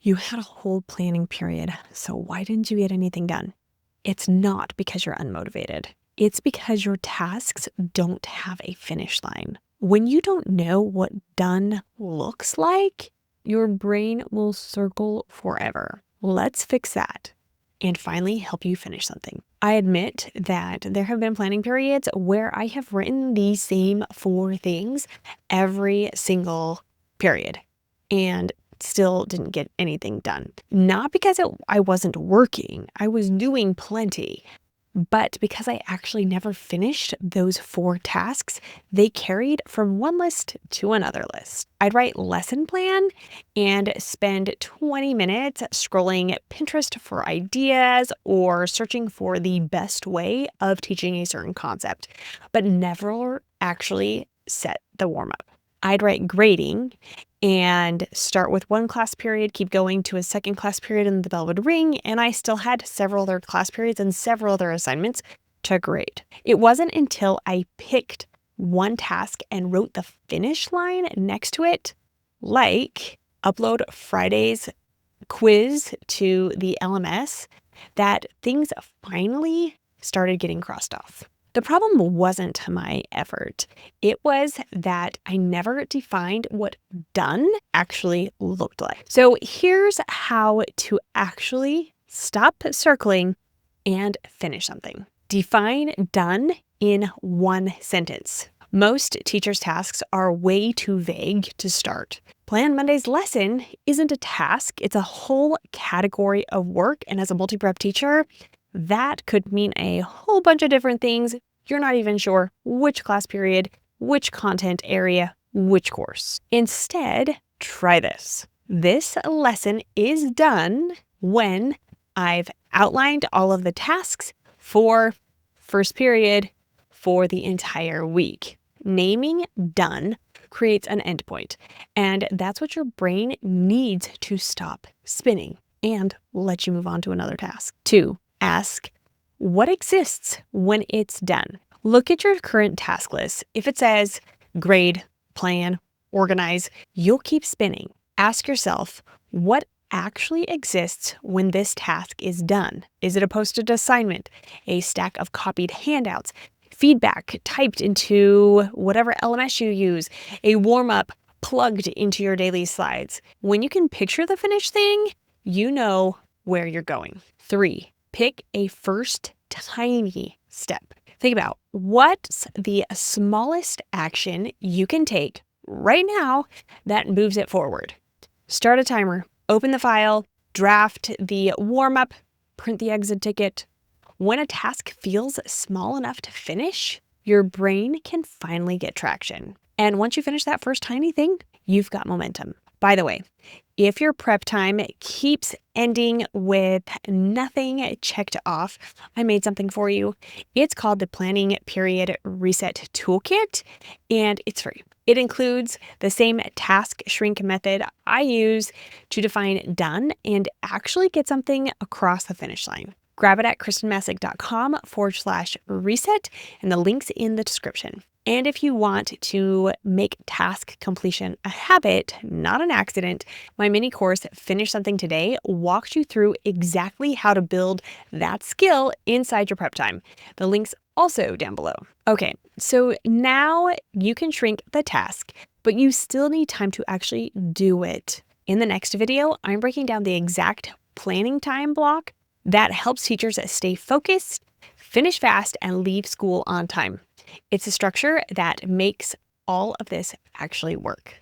You had a whole planning period, so why didn't you get anything done? It's not because you're unmotivated. It's because your tasks don't have a finish line. When you don't know what done looks like, your brain will circle forever. Let's fix that and finally help you finish something. I admit that there have been planning periods where I have written the same 4 things every single period and still didn't get anything done. Not because I wasn't working, I was doing plenty, but because I actually never finished those 4 tasks, they carried from one list to another list. I'd write lesson plan and spend 20 minutes scrolling Pinterest for ideas or searching for the best way of teaching a certain concept, but never actually set the warm up. I'd write grading and start with one class period, keep going to a second class period, and the bell would ring, and I still had several other class periods and several other assignments to grade. It wasn't until I picked one task and wrote the finish line next to it, like upload Friday's quiz to the LMS, that things finally started getting crossed off. The problem wasn't my effort. It was that I never defined what done actually looked like. So here's how to actually stop circling and finish something. Define done in one sentence. Most teachers' tasks are way too vague to start. Plan Monday's lesson isn't a task, it's a whole category of work. And as a multi-prep teacher, that could mean a whole bunch of different things. You're not even sure which class period, which content area, which course. Instead, try this. This lesson is done when I've outlined all of the tasks for first period for the entire week. Naming done creates an endpoint, and that's what your brain needs to stop spinning and let you move on to another task. 2, ask, what exists when it's done? Look at your current task list. If it says grade, plan, organize, you'll keep spinning. Ask yourself, what actually exists when this task is done? Is it a posted assignment, a stack of copied handouts, feedback typed into whatever LMS you use, a warm-up plugged into your daily slides? When you can picture the finished thing, you know where you're going. 3, pick a first tiny step. Think about what's the smallest action you can take right now that moves it forward. Start a timer, open the file, draft the warm-up, print the exit ticket. When a task feels small enough to finish, your brain can finally get traction. And once you finish that first tiny thing, you've got momentum. By the way, if your prep time keeps ending with nothing checked off, I made something for you. It's called the Planning Period Reset Toolkit, and it's free. It includes the same task shrink method I use to define done and actually get something across the finish line. Grab it at kristenmassick.com/reset, and the link's in the description. And if you want to make task completion a habit, not an accident, my mini course, Finish Something Today, walks you through exactly how to build that skill inside your prep time. The link's also down below. Okay, so now you can shrink the task, but you still need time to actually do it. In the next video, I'm breaking down the exact planning time block that helps teachers stay focused, finish fast, and leave school on time. It's a structure that makes all of this actually work.